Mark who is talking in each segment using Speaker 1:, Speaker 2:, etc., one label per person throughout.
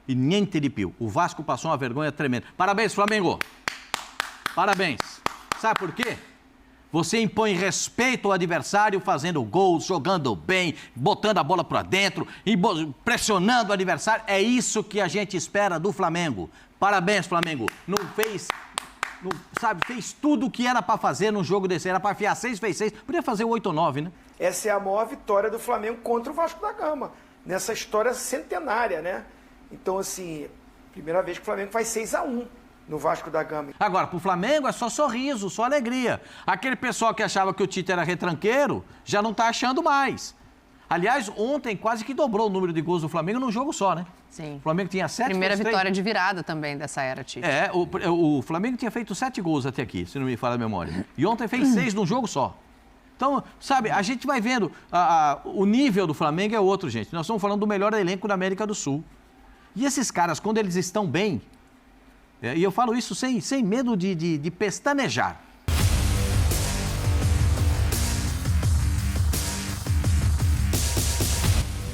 Speaker 1: E niente de più. O Vasco passou uma vergonha tremenda. Parabéns, Flamengo. Parabéns. Sabe por quê? Você impõe respeito ao adversário fazendo gols, jogando bem, botando a bola para dentro e pressionando o adversário. É isso que a gente espera do Flamengo. Parabéns, Flamengo. Não fez, fez tudo o que era para fazer num jogo desse. Era para enfiar 6, fez 6. Podia fazer o 8 ou 9, né?
Speaker 2: Essa é a maior vitória do Flamengo contra o Vasco da Gama. Nessa história centenária, né? Então, assim, primeira vez que o Flamengo faz 6-1 no Vasco da Gama.
Speaker 1: Agora, pro Flamengo é só sorriso, só alegria. Aquele pessoal que achava que o Tite era retranqueiro, já não tá achando mais. Aliás, ontem quase que dobrou o número de gols do Flamengo num jogo só, né?
Speaker 3: Sim.
Speaker 1: O Flamengo tinha 7
Speaker 3: Primeira vitória de virada também dessa era, Tite.
Speaker 1: O Flamengo tinha feito 7 gols até aqui, se não me falha a memória. E ontem fez 6 num jogo só. Então, sabe, a gente vai vendo, o nível do Flamengo é outro, gente. Nós estamos falando do melhor elenco da América do Sul. E esses caras, quando eles estão bem, e eu falo isso sem medo de pestanejar.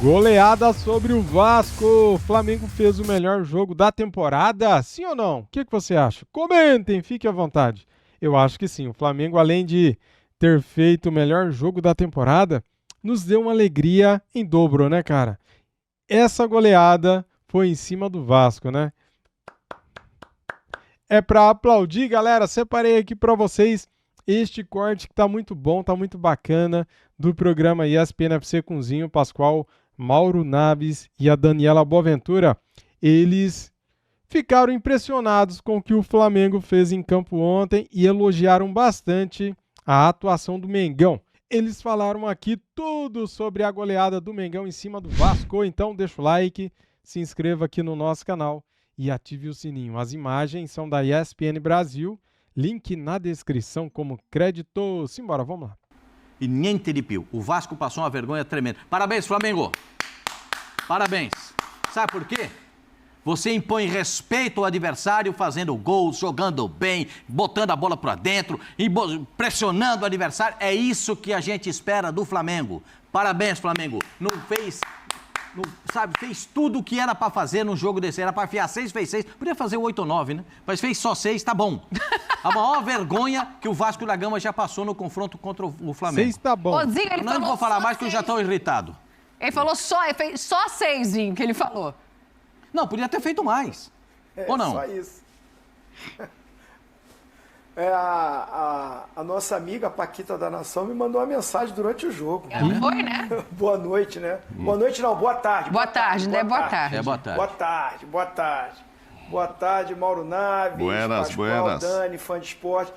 Speaker 4: Goleada sobre o Vasco. O Flamengo fez o melhor jogo da temporada? Sim ou não? O que você acha? Comentem, fique à vontade. Eu acho que sim. O Flamengo, além de ter feito o melhor jogo da temporada, nos deu uma alegria em dobro, né, cara? Essa goleada foi em cima do Vasco, né? É para aplaudir, galera. Separei aqui para vocês este corte que tá muito bom, tá muito bacana, do programa ESPN FC com Zinho Pascoal, Mauro Naves e a Daniela Boaventura. Eles ficaram impressionados com o que o Flamengo fez em campo ontem e elogiaram bastante a atuação do Mengão. Eles falaram aqui tudo sobre a goleada do Mengão em cima do Vasco, então deixa o like, se inscreva aqui no nosso canal e ative o sininho. As imagens são da ESPN Brasil, link na descrição como crédito. Simbora, vamos lá.
Speaker 1: E niente de più. O Vasco passou uma vergonha tremenda. Parabéns, Flamengo. Parabéns. Sabe por quê? Você impõe respeito ao adversário fazendo gols, jogando bem, botando a bola para dentro e pressionando o adversário. É isso que a gente espera do Flamengo. Parabéns, Flamengo. Fez tudo o que era para fazer num jogo desse. Era para enfiar 6, fez 6. Podia fazer o 8 ou 9, né? Mas fez só 6, tá bom. A maior vergonha que o Vasco da Gama já passou no confronto contra o Flamengo.
Speaker 4: 6 tá bom.
Speaker 3: Ô, Zinho, ele
Speaker 1: Não vou falar mais, porque eu já estou irritado.
Speaker 3: Ele falou ele fez só 6, Zinho, que ele falou.
Speaker 1: Não, podia ter feito mais. Ou não?
Speaker 2: Só isso. A nossa amiga Paquita da Nação me mandou uma mensagem durante o jogo.
Speaker 3: Foi, né?
Speaker 2: Boa noite, né? Boa noite não, boa tarde.
Speaker 3: Boa tarde, né? Boa tarde.
Speaker 1: É, boa tarde.
Speaker 2: Boa tarde, boa tarde. Boa tarde, Mauro Naves,
Speaker 5: Buenas,
Speaker 2: Pascoal,
Speaker 5: buenas.
Speaker 2: Dani, fã de esporte.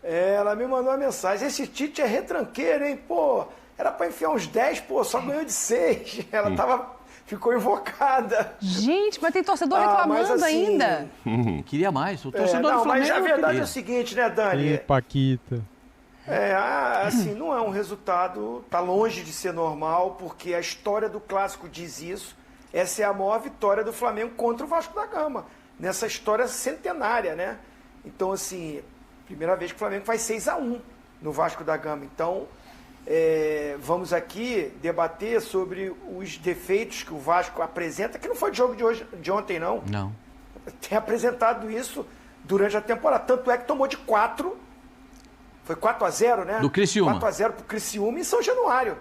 Speaker 2: Ela me mandou uma mensagem. Esse Tite é retranqueiro, hein? Pô, era pra enfiar uns 10, pô, só ganhou de 6. Ela ficou invocada.
Speaker 3: Gente, mas tem torcedor reclamando
Speaker 2: mas assim,
Speaker 3: ainda.
Speaker 1: Queria mais. O torcedor do
Speaker 2: não,
Speaker 1: Flamengo
Speaker 2: mas a verdade
Speaker 1: queria.
Speaker 2: é o seguinte, né, Dani?
Speaker 4: Ei, Paquita.
Speaker 2: Assim, não é um resultado, tá longe de ser normal, porque a história do clássico diz isso. Essa é a maior vitória do Flamengo contra o Vasco da Gama, nessa história centenária, né? Então, assim, primeira vez que o Flamengo faz 6-1 no Vasco da Gama. Então, vamos aqui debater sobre os defeitos que o Vasco apresenta, que não foi de jogo de ontem, não.
Speaker 1: Não.
Speaker 2: Tem apresentado isso durante a temporada. Tanto é que tomou de 4. Foi 4-0, né?
Speaker 1: Do Criciúma.
Speaker 2: 4-0 pro Criciúma em São Januário.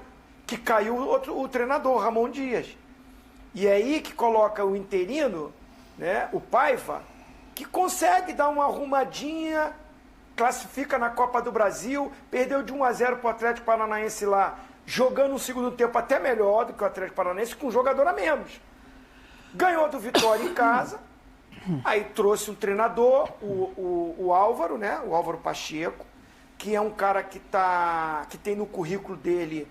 Speaker 2: Que caiu o treinador, Ramon Dias. E é aí que coloca o interino, né? O Paiva, que consegue dar uma arrumadinha, classifica na Copa do Brasil, perdeu de 1-0 pro Atlético Paranaense lá, jogando um segundo tempo até melhor do que o Atlético Paranaense, com um jogador a menos. Ganhou do Vitória em casa, aí trouxe um treinador, o Álvaro, né? O Álvaro Pacheco, que é um cara que tem no currículo dele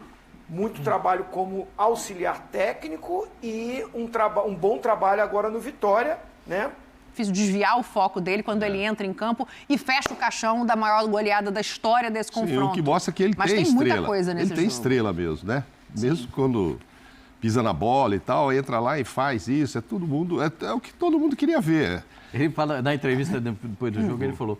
Speaker 2: muito trabalho como auxiliar técnico e um bom trabalho agora no Vitória, né?
Speaker 3: Difícil desviar o foco dele quando ele entra em campo e fecha o caixão da maior goleada da história desse confronto.
Speaker 5: O que mostra que ele
Speaker 3: Mas
Speaker 5: tem
Speaker 3: tem
Speaker 5: estrela.
Speaker 3: muita coisa nesse
Speaker 5: ele tem
Speaker 3: jogo.
Speaker 5: estrela mesmo, né? Mesmo quando pisa na bola e tal, entra lá e faz isso. É todo mundo, é o que todo mundo queria ver.
Speaker 1: Ele fala, na entrevista depois do jogo, ele falou,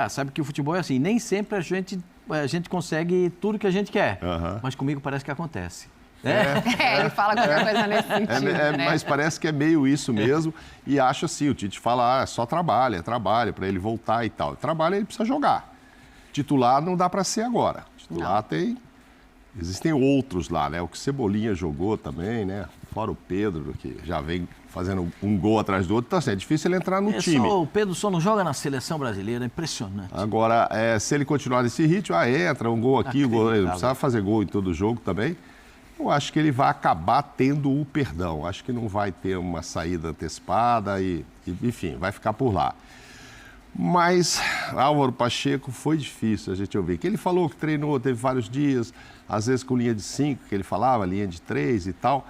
Speaker 1: sabe que o futebol é assim, nem sempre a gente consegue tudo que a gente quer, mas comigo parece que acontece.
Speaker 3: Ele fala qualquer coisa nesse sentido, né?
Speaker 5: Mas parece que é meio isso mesmo. E acho assim, o Tite fala, é só trabalho para ele voltar e tal. Trabalho ele precisa jogar. Titular não dá para ser agora. Titular existem outros lá, né? O que Cebolinha jogou também, né? Fora o Pedro, que já vem fazendo um gol atrás do outro. Então, assim, é difícil ele entrar no time.
Speaker 1: O Pedro só não joga na seleção brasileira, é impressionante.
Speaker 5: Agora, se ele continuar nesse ritmo, entra um gol aqui, ele não precisa fazer gol em todo jogo também. Eu acho que ele vai acabar tendo o perdão. Acho que não vai ter uma saída antecipada e enfim, vai ficar por lá. Mas Álvaro Pacheco foi difícil a gente ouvir. Que ele falou que treinou, teve vários dias, às vezes com linha de 5, que ele falava, linha de 3 e tal.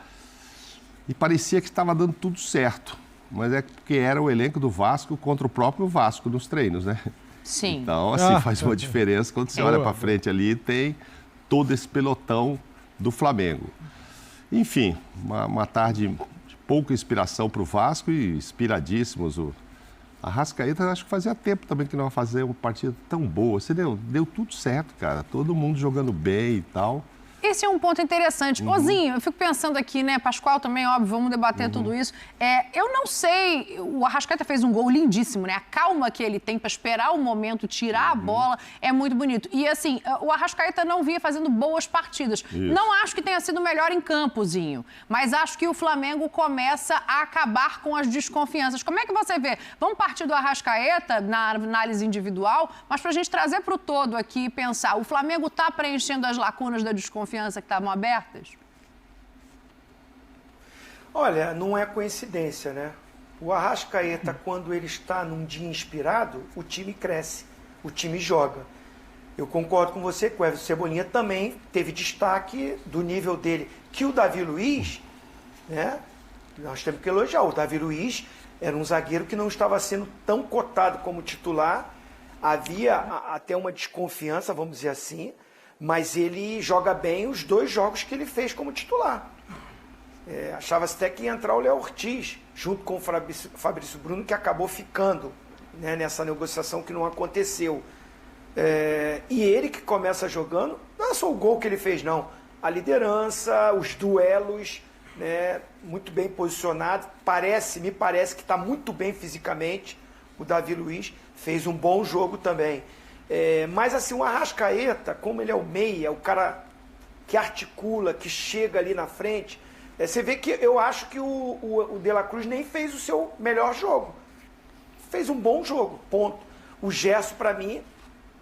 Speaker 5: E parecia que estava dando tudo certo. Mas é porque era o elenco do Vasco contra o próprio Vasco nos treinos, né?
Speaker 3: Sim.
Speaker 5: Então, assim, faz uma diferença quando você olha para frente ali, tem todo esse pelotão do Flamengo. Enfim, uma tarde de pouca inspiração para o Vasco e inspiradíssimos. A Arrascaeta, acho que fazia tempo também que não ia fazer uma partida tão boa. Você deu tudo certo, cara. Todo mundo jogando bem e tal.
Speaker 3: Esse é um ponto interessante. Ozinho, eu fico pensando aqui, né? Pascoal também, óbvio, vamos debater tudo isso. Eu não sei, o Arrascaeta fez um gol lindíssimo, né? A calma que ele tem para esperar o momento, tirar a bola, é muito bonito. E assim, o Arrascaeta não vinha fazendo boas partidas. Isso. Não acho que tenha sido melhor em campozinho, mas acho que o Flamengo começa a acabar com as desconfianças. Como é que você vê? Vamos partir do Arrascaeta na análise individual, mas para a gente trazer para o todo aqui e pensar, o Flamengo está preenchendo as lacunas da desconfiança que estavam abertas?
Speaker 2: Olha, não é coincidência, né? O Arrascaeta, quando ele está num dia inspirado, o time cresce, o time joga. Eu concordo com você que o Everton Cebolinha também teve destaque do nível dele, que o Davi Luiz, né? Nós temos que elogiar. O Davi Luiz era um zagueiro que não estava sendo tão cotado como titular. Havia até uma desconfiança, vamos dizer assim, mas ele joga bem os 2 jogos que ele fez como titular. Achava-se até que ia entrar o Léo Ortiz, junto com o Fabrício Bruno, que acabou ficando, né, nessa negociação que não aconteceu. E ele que começa jogando, não é só o gol que ele fez, não. A liderança, os duelos, né, muito bem posicionado. Me parece que está muito bem fisicamente. O Davi Luiz fez um bom jogo também. Mas assim, o Arrascaeta, como ele é o meia, o cara que articula, que chega ali na frente, você vê que eu acho que o De La Cruz nem fez o seu melhor jogo. Fez um bom jogo, ponto. O Gerson, para mim,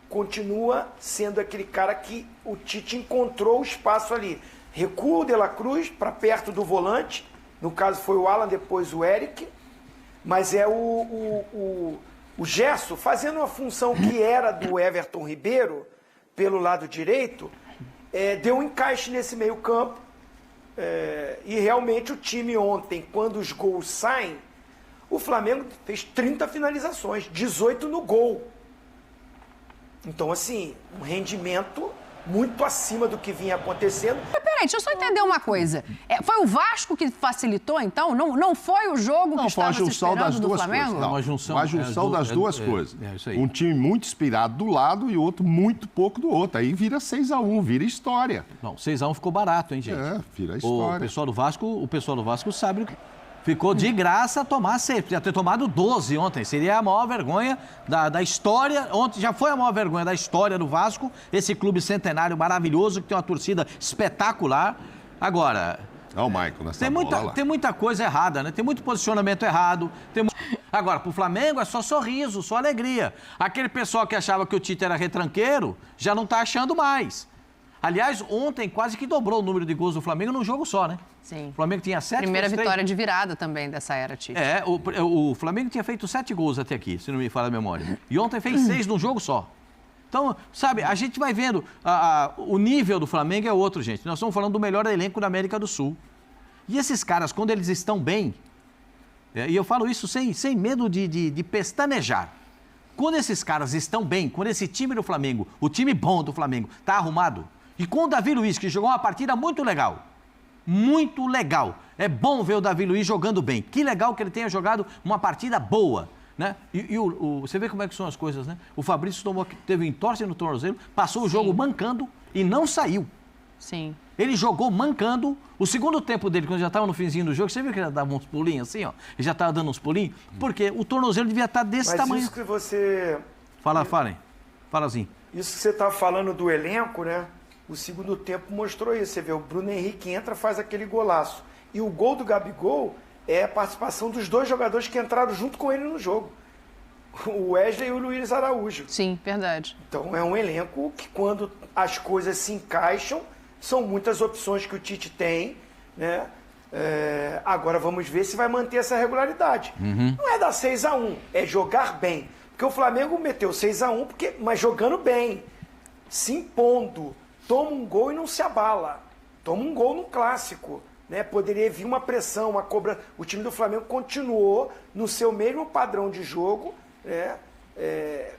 Speaker 2: continua sendo aquele cara que o Tite encontrou o espaço ali. Recua o De La Cruz para perto do volante, no caso foi o Alan, depois o Eric, mas é o Gerson, fazendo uma função que era do Everton Ribeiro, pelo lado direito, deu um encaixe nesse meio campo. E realmente o time ontem, quando os gols saem, o Flamengo fez 30 finalizações, 18 no gol. Então, assim, um rendimento muito acima do que vinha acontecendo.
Speaker 3: Mas peraí, deixa eu só entender uma coisa. Foi o Vasco que facilitou, então? Não foi o jogo que estava se esperando do Flamengo?
Speaker 5: Não, uma junção das duas coisas. Isso aí. Um time muito inspirado do lado e outro muito pouco do outro. Aí vira 6-1, vira história.
Speaker 1: Não, 6-1 ficou barato, hein, gente?
Speaker 5: Vira história.
Speaker 1: O pessoal do Vasco sabe que ficou de graça tomar 6. Podia ter tomado 12 ontem. Seria a maior vergonha da história. Ontem já foi a maior vergonha da história do Vasco. Esse clube centenário maravilhoso, que tem uma torcida espetacular. Agora...
Speaker 5: Olha o Maicon nessa bola lá.
Speaker 1: Tem muita coisa errada, né? Tem muito posicionamento errado. Agora, pro Flamengo é só sorriso, só alegria. Aquele pessoal que achava que o Tite era retranqueiro, já não tá achando mais. Aliás, ontem quase que dobrou o número de gols do Flamengo num jogo só, né?
Speaker 3: Sim.
Speaker 1: O Flamengo tinha 7.
Speaker 3: Primeira vitória de virada também dessa era, Tite.
Speaker 1: O Flamengo tinha feito 7 gols até aqui, se não me falha a memória. E ontem fez 6 num jogo só. Então, sabe, a gente vai vendo, o nível do Flamengo é outro, gente. Nós estamos falando do melhor elenco da América do Sul. E esses caras, quando eles estão bem, e eu falo isso sem medo de pestanejar, quando esses caras estão bem, quando esse time do Flamengo, o time bom do Flamengo, está arrumado, e com o Davi Luiz, que jogou uma partida muito legal, é bom ver o Davi Luiz jogando bem. Que legal que ele tenha jogado uma partida boa, né? Você vê como é que são as coisas, né? O Fabrício teve um entorse no tornozelo, passou o jogo mancando e não saiu.
Speaker 3: Sim.
Speaker 1: Ele jogou mancando. O segundo tempo dele, quando já estava no finzinho do jogo, você viu que ele dava uns pulinhos assim, ó? Ele já estava dando uns pulinhos? Porque o tornozelo devia estar desse
Speaker 2: Mas
Speaker 1: tamanho.
Speaker 2: isso que você...
Speaker 1: Falem. Fala assim.
Speaker 2: Isso que você está falando do elenco, né? O segundo tempo mostrou isso. Você vê, o Bruno Henrique entra, faz aquele golaço. E o gol do Gabigol é a participação dos dois jogadores que entraram junto com ele no jogo. O Wesley e o Luiz Araújo.
Speaker 3: Sim, verdade.
Speaker 2: Então é um elenco que, quando as coisas se encaixam, são muitas opções que o Tite tem, né? Agora vamos ver se vai manter essa regularidade. Não é dar 6-1, é jogar bem. Porque o Flamengo meteu 6-1, mas jogando bem, se impondo, toma um gol e não se abala. Toma um gol no clássico. Né? Poderia vir uma pressão, uma cobrança. O time do Flamengo continuou no seu mesmo padrão de jogo, né?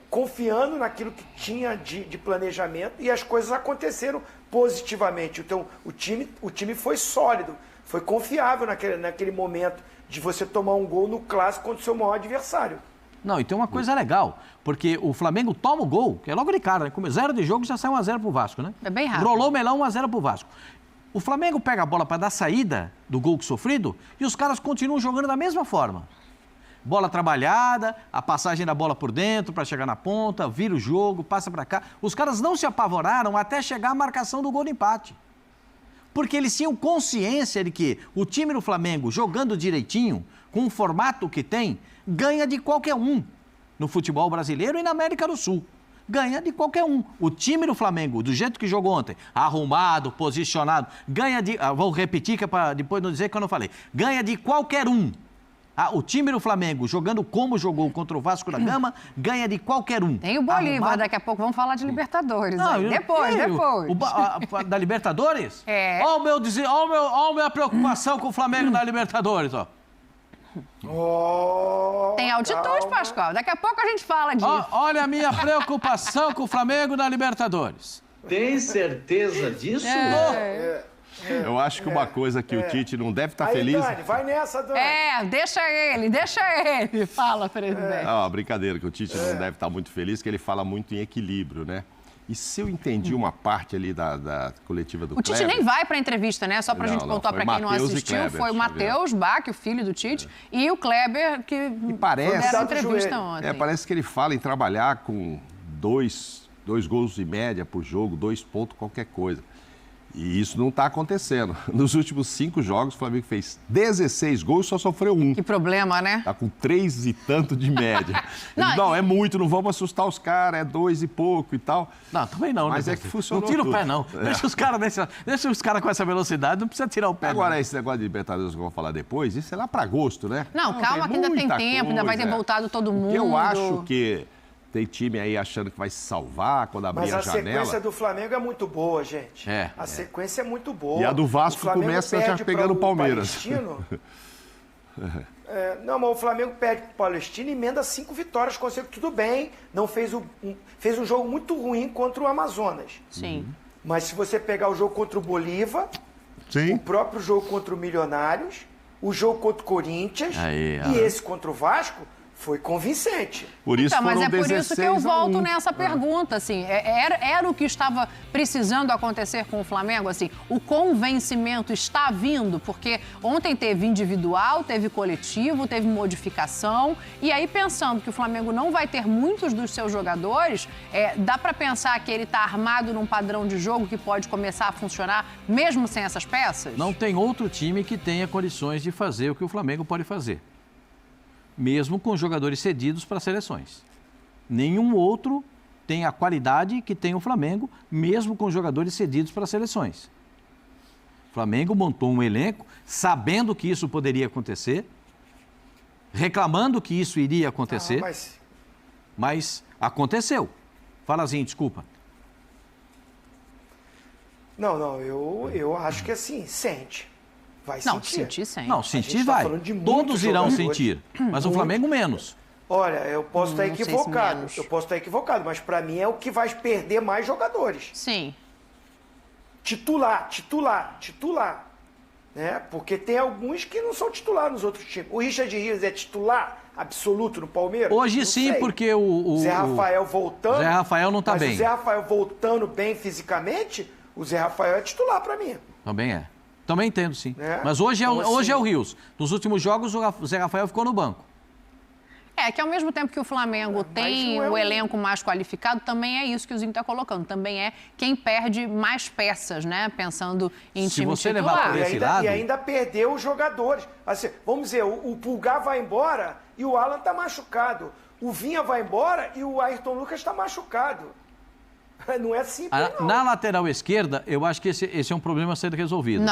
Speaker 2: Confiando naquilo que tinha de planejamento, e as coisas aconteceram positivamente. Então, o time foi sólido, foi confiável naquele momento de você tomar um gol no clássico contra o seu maior adversário.
Speaker 1: Não, e tem uma coisa legal, porque o Flamengo toma o gol, que é logo de cara, né? Com 0 de jogo já sai 1-0 pro Vasco, né?
Speaker 3: É bem rápido.
Speaker 1: Rolou o melão, 1-0 pro Vasco. O Flamengo pega a bola para dar saída do gol sofrido e os caras continuam jogando da mesma forma. Bola trabalhada, a passagem da bola por dentro para chegar na ponta, vira o jogo, passa para cá. Os caras não se apavoraram até chegar a marcação do gol de empate. Porque eles tinham consciência de que o time do Flamengo, jogando direitinho, com o formato que tem, ganha de qualquer um no futebol brasileiro e na América do Sul. Ganha de qualquer um. O time do Flamengo, do jeito que jogou ontem, arrumado, posicionado, ganha de... vou repetir que é para depois não dizer que eu não falei. Ganha de qualquer um. O time do Flamengo, jogando como jogou contra o Vasco da Gama, ganha de qualquer um.
Speaker 3: Tem o Bolívar,
Speaker 1: arrumado.
Speaker 3: Daqui a pouco vamos falar de Libertadores.
Speaker 1: Não,
Speaker 3: depois.
Speaker 1: Da Libertadores?
Speaker 3: É.
Speaker 1: Olha a minha preocupação com o Flamengo na Libertadores, ó.
Speaker 3: Tem altitude, Pascoal. Daqui a pouco a gente fala disso.
Speaker 1: Olha a minha preocupação com o Flamengo na Libertadores.
Speaker 6: Tem certeza disso?
Speaker 5: Eu acho que uma coisa que o Tite não deve estar feliz...
Speaker 2: Dani, vai nessa, Dani.
Speaker 3: Deixa ele. Fala, presidente.
Speaker 5: Brincadeira, que o Tite não deve estar muito feliz, que ele fala muito em equilíbrio, né? E se eu entendi uma parte ali da coletiva do Kleber...
Speaker 3: O Tite nem vai para a entrevista, né? Só para a gente contar para quem não assistiu.
Speaker 5: Kleber,
Speaker 3: foi o Matheus Bach, o filho do Tite, e o Kleber, que deram a entrevista ontem.
Speaker 5: Parece que ele fala em trabalhar com dois gols de média por jogo, 2 pontos, qualquer coisa. E isso não está acontecendo. Nos últimos 5 jogos, o Flamengo fez 16 gols e só sofreu 1.
Speaker 3: Que problema, né?
Speaker 5: Está com 3 e tanto de média. Não, é muito, não vamos assustar os caras, é 2 e pouco e tal.
Speaker 1: Não, também não.
Speaker 5: Mas
Speaker 1: né?
Speaker 5: é que funcionou.
Speaker 1: Não tira
Speaker 5: tudo.
Speaker 1: O pé, não. Deixa os caras com essa velocidade, não precisa tirar o pé.
Speaker 5: Agora,
Speaker 1: não.
Speaker 5: esse negócio de Libertadores que eu vou falar depois, isso é lá para agosto, né?
Speaker 3: Não, calma que ainda tem tempo, ainda vai ter voltado todo mundo.
Speaker 5: Porque eu acho que tem time aí achando que vai se salvar quando abrir a janela.
Speaker 2: Mas a sequência do Flamengo é muito boa, gente. A sequência é muito boa.
Speaker 5: E a do Vasco começa já pegando o Palmeiras.
Speaker 2: Não, mas o Flamengo perde para o Palestino e emenda 5 vitórias consecutivas. Tudo bem, não fez um jogo muito ruim contra o Amazonas.
Speaker 3: Sim.
Speaker 2: Mas se você pegar o jogo contra o Bolívar, o próprio jogo contra o Milionários, o jogo contra o Corinthians e esse contra o Vasco, foi convincente.
Speaker 5: Por isso
Speaker 3: mas é por
Speaker 5: 16
Speaker 3: isso que eu volto nessa pergunta, assim, era o que estava precisando acontecer com o Flamengo, assim, o convencimento está vindo, porque ontem teve individual, teve coletivo, teve modificação, e aí pensando que o Flamengo não vai ter muitos dos seus jogadores, dá para pensar que ele está armado num padrão de jogo que pode começar a funcionar mesmo sem essas peças?
Speaker 1: Não tem outro time que tenha condições de fazer o que o Flamengo pode fazer. Mesmo com jogadores cedidos para seleções. Nenhum outro tem a qualidade que tem o Flamengo, mesmo com jogadores cedidos para seleções. O Flamengo montou um elenco sabendo que isso poderia acontecer, reclamando que isso iria acontecer, mas aconteceu. Falazinho, desculpa.
Speaker 2: Não, eu acho que assim, sente. Vai sentir.
Speaker 3: Não, sentir sempre.
Speaker 1: Não, sentir vai. Todos irão sentir, mas o Flamengo menos.
Speaker 2: Olha, eu posso estar equivocado. Mas para mim é o que vai perder mais jogadores.
Speaker 3: Sim.
Speaker 2: Titular. Né? Porque tem alguns que não são titular nos outros times. O Richard Rios é titular absoluto no Palmeiras?
Speaker 1: Hoje
Speaker 2: não
Speaker 1: sim,
Speaker 2: sei.
Speaker 1: porque o
Speaker 2: Zé Rafael voltando.
Speaker 1: Zé Rafael não está bem.
Speaker 2: Mas o Zé Rafael voltando bem fisicamente, O Zé Rafael é titular para mim.
Speaker 1: Também é. Também entendo, sim.
Speaker 2: É?
Speaker 1: Mas hoje
Speaker 2: Então,
Speaker 1: hoje é
Speaker 2: assim-
Speaker 1: o Rios. Nos últimos jogos, o Zé Rafael ficou no banco.
Speaker 3: É, que ao mesmo tempo que o Flamengo tem
Speaker 2: não é
Speaker 3: o
Speaker 2: um-
Speaker 3: elenco mais qualificado, também é isso que o Zinho está colocando. Também é quem perde mais peças, né? Pensando em
Speaker 1: Se
Speaker 3: time
Speaker 1: você
Speaker 3: titular.
Speaker 1: levar por esse lado-
Speaker 2: E ainda perdeu os jogadores. Assim, vamos dizer, o Pulgar vai embora e o Alan está machucado. O Vinha vai embora e o Ayrton Lucas está machucado. Não é simples, não.
Speaker 1: Na lateral esquerda, eu acho que esse é um problema a ser resolvido.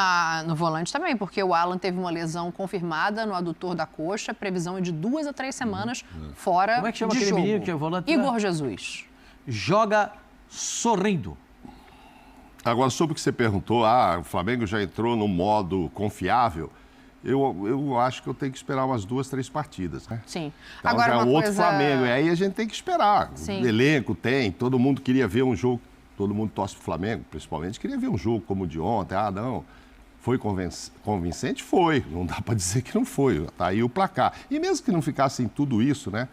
Speaker 3: No volante também, porque o Alan teve uma lesão confirmada no adutor da coxa, previsão é de 2 a 3 semanas fora
Speaker 1: Como é que chama
Speaker 3: de
Speaker 1: aquele
Speaker 3: jogo.
Speaker 1: menino que é o volante?
Speaker 3: Igor Jesus.
Speaker 1: Joga sorrindo.
Speaker 5: Agora, sobre o que você perguntou, o Flamengo já entrou no modo confiável, eu acho que eu tenho que esperar umas 2, 3 partidas, né?
Speaker 3: Sim.
Speaker 5: Então
Speaker 3: Agora,
Speaker 5: já é um
Speaker 3: uma
Speaker 5: outro
Speaker 3: coisa...
Speaker 5: Flamengo, e aí a gente tem que esperar.
Speaker 3: Sim.
Speaker 5: O elenco tem, todo mundo queria ver um jogo, todo mundo torce pro Flamengo, principalmente, queria ver um jogo como o de ontem. Não, foi convincente? Foi, não dá para dizer que não foi, tá aí o placar. E mesmo que não ficasse em tudo isso, né?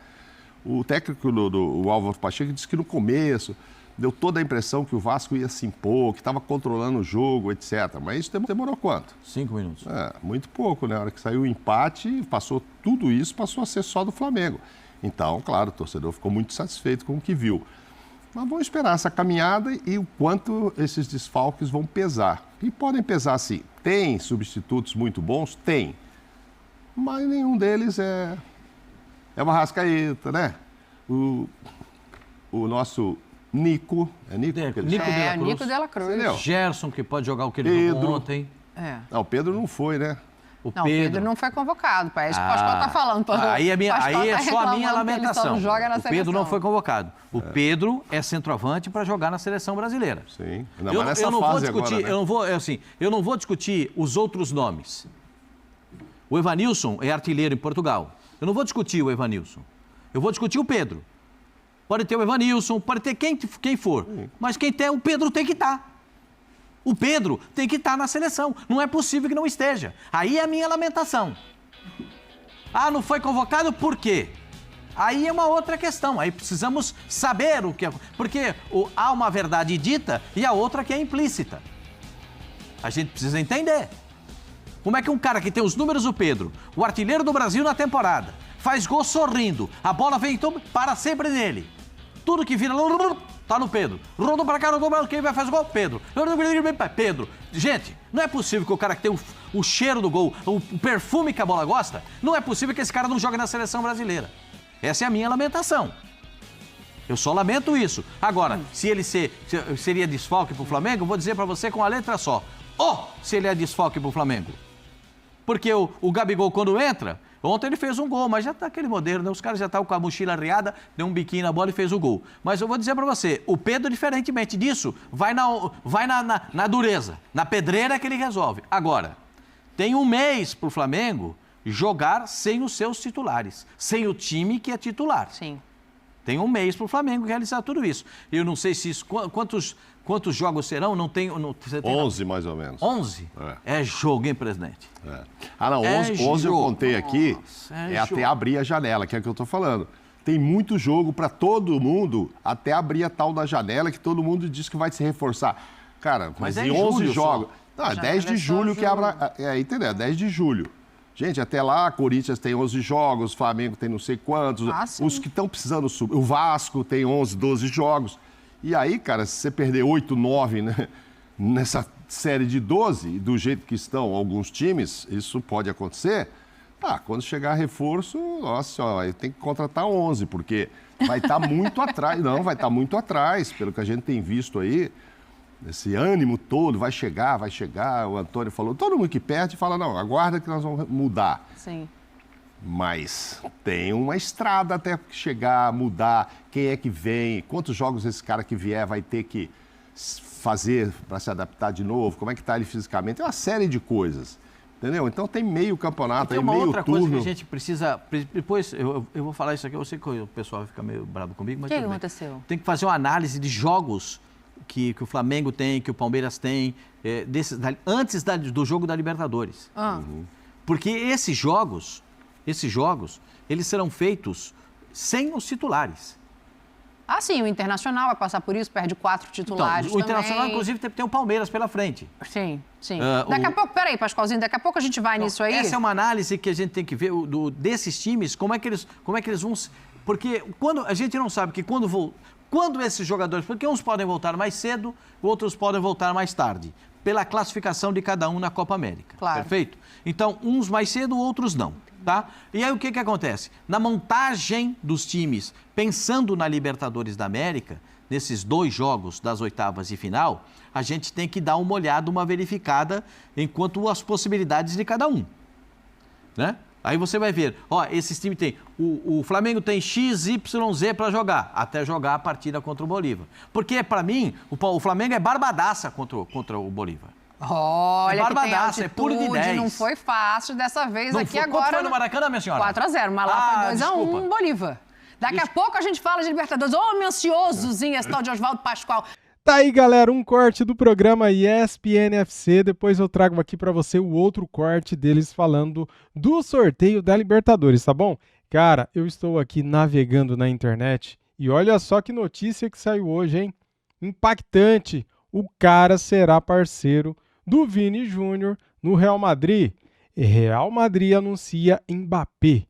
Speaker 5: O técnico do Álvaro Pacheco disse que no começo deu toda a impressão que o Vasco ia se impor, que estava controlando o jogo, etc. Mas isso demorou quanto?
Speaker 1: 5 minutos.
Speaker 5: Muito pouco, né? Na hora que saiu o empate, passou tudo isso, passou a ser só do Flamengo. Então, claro, o torcedor ficou muito satisfeito com o que viu. Mas vamos esperar essa caminhada e o quanto esses desfalques vão pesar. E podem pesar, sim. Tem substitutos muito bons? Tem. Mas nenhum deles é uma Arrascaeta, né? O nosso Nico. É Nico? que ele
Speaker 1: Nico
Speaker 5: chama?
Speaker 1: de la
Speaker 3: É,
Speaker 1: Cruz.
Speaker 3: Nico Della Cruz.
Speaker 5: Entendeu?
Speaker 1: Gerson, que pode jogar o que ele jogou
Speaker 5: Pedro.
Speaker 1: ontem.
Speaker 3: É.
Speaker 5: Não, o Pedro não foi, né?
Speaker 1: O
Speaker 3: Não, o Pedro não foi convocado, pai. É isso que o Pascoal tá falando.
Speaker 1: Aí é,
Speaker 3: Pascoal
Speaker 1: aí é
Speaker 3: tá
Speaker 1: só a minha
Speaker 3: reclamando que ele só
Speaker 1: lamentação.
Speaker 3: não joga na
Speaker 1: O Pedro
Speaker 3: seleção.
Speaker 1: não foi convocado. O Pedro é centroavante para jogar na seleção brasileira.
Speaker 5: Sim. Ainda mais nessa
Speaker 1: não
Speaker 5: fase
Speaker 1: vou discutir,
Speaker 5: agora, né?
Speaker 1: eu não vou discutir os outros nomes. O Evanilson é artilheiro em Portugal. Eu não vou discutir o Evanilson. Eu vou discutir o Pedro. Pode ter o Evanilson, pode ter quem for. Mas quem tem, o Pedro tem que estar. O Pedro tem que estar na seleção. Não é possível que não esteja. Aí é a minha lamentação. Não foi convocado por quê? Aí é uma outra questão. Aí precisamos saber o que é. Porque há uma verdade dita e a outra que é implícita. A gente precisa entender. Como é que um cara que tem os números do Pedro, o artilheiro do Brasil na temporada, faz gol sorrindo, a bola vem então para sempre nele. Tudo que vira, tá no Pedro. Rodou para cá, rodou para cá, quem vai fazer o gol? Pedro. Pedro. Gente, não é possível que o cara que tem o cheiro do gol, o perfume que a bola gosta, não é possível que esse cara não jogue na seleção brasileira. Essa é a minha lamentação. Eu só lamento isso. Agora, se ele seria desfalque pro Flamengo, eu vou dizer para você com a letra só. Se ele é desfalque pro Flamengo. Porque o Gabigol, quando entra, ontem ele fez um gol, mas já tá aquele modelo, né? Os caras já estavam com a mochila arriada, deu um biquinho na bola e fez o gol. Mas eu vou dizer para você, o Pedro, diferentemente disso, vai na dureza, na pedreira que ele resolve. Agora, tem um mês pro Flamengo jogar sem os seus titulares, sem o time que é titular.
Speaker 3: Sim.
Speaker 1: Tem um mês pro Flamengo realizar tudo isso. Eu não sei se isso, quantos jogos serão, não tem...
Speaker 5: 11, mais ou menos.
Speaker 1: 11? É jogo, hein, presidente?
Speaker 5: Não, 11 eu
Speaker 1: jogo.
Speaker 5: contei aqui,
Speaker 1: Nossa,
Speaker 5: até
Speaker 1: jogo.
Speaker 5: abrir a janela, que é o que eu tô falando. Tem muito jogo para todo mundo, até abrir a tal da janela, que todo mundo diz que vai se reforçar. Cara, mas
Speaker 1: é
Speaker 5: em
Speaker 1: em
Speaker 5: 11
Speaker 1: julho
Speaker 5: jogos...
Speaker 1: só.
Speaker 5: Não, é 10 de julho que abre... Entendeu? 10 de julho. Gente, até lá, Corinthians tem 11 jogos, Flamengo tem não sei quantos.
Speaker 3: Sim.
Speaker 5: Os que estão precisando subir. O Vasco tem 11, 12 jogos. E aí, cara, se você perder 8, 9, né, nessa série de 12, do jeito que estão alguns times, isso pode acontecer. Quando chegar reforço, nossa, tem que contratar 11, porque vai estar muito atrás. Não, vai estar muito atrás, pelo que a gente tem visto aí. Esse ânimo todo, vai chegar. O Antônio falou, todo mundo que perde fala, não, aguarda que nós vamos mudar.
Speaker 3: Sim.
Speaker 5: Mas tem uma estrada até chegar, mudar, quem é que vem, quantos jogos esse cara que vier vai ter que fazer para se adaptar de novo, como é que está ele fisicamente, é uma série de coisas, entendeu? Então tem meio campeonato,
Speaker 1: Tem uma
Speaker 5: meio
Speaker 1: outra
Speaker 5: turno.
Speaker 1: coisa que a gente precisa... Depois eu vou falar isso aqui, eu sei que o pessoal vai ficar meio bravo comigo, mas
Speaker 3: O que
Speaker 1: tudo bem.
Speaker 3: aconteceu?
Speaker 1: Tem que fazer uma análise de jogos que o Flamengo tem, que o Palmeiras tem, antes do jogo da Libertadores. Porque esses jogos, eles serão feitos sem os titulares.
Speaker 3: Ah, sim, o Internacional vai passar por isso, perde 4 titulares
Speaker 1: Então, o Internacional,
Speaker 3: também.
Speaker 1: inclusive, tem o Palmeiras pela frente.
Speaker 3: Sim, sim. Daqui a pouco, peraí, Pascoalzinho, daqui a pouco a gente vai nisso aí.
Speaker 1: Essa é uma análise que a gente tem que ver desses times, como é que eles vão... Porque quando a gente não sabe que quando esses jogadores... Porque uns podem voltar mais cedo, outros podem voltar mais tarde, pela classificação de cada um na Copa América.
Speaker 3: Claro.
Speaker 1: Perfeito? Então, uns mais cedo, outros não. Tá? E aí o que acontece? Na montagem dos times, pensando na Libertadores da América, nesses 2 jogos das oitavas e final, a gente tem que dar uma olhada, uma verificada enquanto as possibilidades de cada um. Né? Aí você vai ver, ó, esses times tem, o Flamengo tem X, Y, Z para jogar, até jogar a partida contra o Bolívar. Porque, para mim, o Flamengo é barbadaça contra o Bolívar.
Speaker 3: Olha, que tem altitude,
Speaker 1: é puro de 10.
Speaker 3: Não foi fácil dessa vez
Speaker 1: Não
Speaker 3: aqui
Speaker 1: foi,
Speaker 3: agora.
Speaker 1: Quanto foi no Maracanã, minha senhora?
Speaker 3: 4-0, mas lá foi 2-1, Bolívar. Daqui a pouco a gente fala de Libertadores. Homem ansiosozinho, esse tal de Oswaldo Pascoal.
Speaker 4: Tá aí, galera, um corte do programa ESPN FC. Depois eu trago aqui pra você o outro corte deles falando do sorteio da Libertadores, tá bom? Cara, eu estou aqui navegando na internet e olha só que notícia que saiu hoje, hein? Impactante. O cara será parceiro do Vini Júnior no Real Madrid. E Real Madrid anuncia Mbappé.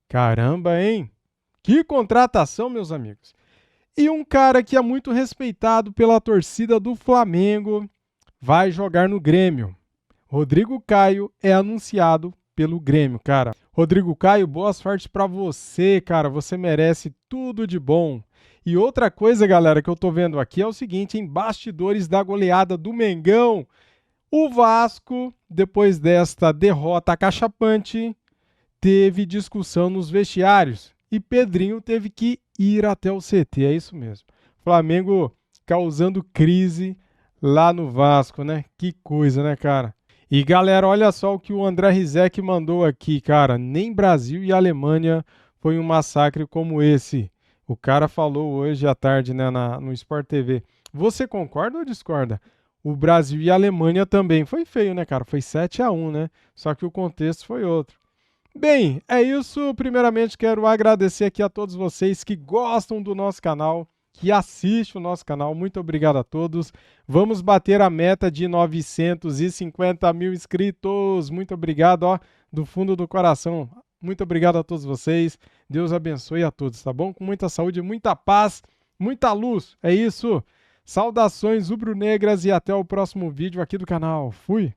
Speaker 4: Caramba, hein? Que contratação, meus amigos. E um cara que é muito respeitado pela torcida do Flamengo vai jogar no Grêmio. Rodrigo Caio é anunciado pelo Grêmio, cara. Rodrigo Caio, boa sorte pra você, cara. Você merece tudo de bom. E outra coisa, galera, que eu tô vendo aqui é o seguinte, em bastidores da goleada do Mengão, o Vasco, depois desta derrota acachapante, teve discussão nos vestiários e Pedrinho teve que ir até o CT, é isso mesmo. Flamengo causando crise lá no Vasco, né? Que coisa, né, cara? E galera, olha só o que o André Rizek mandou aqui, cara. Nem Brasil e Alemanha foi um massacre como esse. O cara falou hoje à tarde, né, no Sport TV. Você concorda ou discorda? O Brasil e a Alemanha também. Foi feio, né, cara? Foi 7-1, né? Só que o contexto foi outro. Bem, é isso. Primeiramente, quero agradecer aqui a todos vocês que gostam do nosso canal, que assistem o nosso canal. Muito obrigado a todos. Vamos bater a meta de 950 mil inscritos. Muito obrigado, ó, do fundo do coração. Muito obrigado a todos vocês. Deus abençoe a todos, tá bom? Com muita saúde, muita paz, muita luz. É isso. Saudações rubro-negras e até o próximo vídeo aqui do canal. Fui!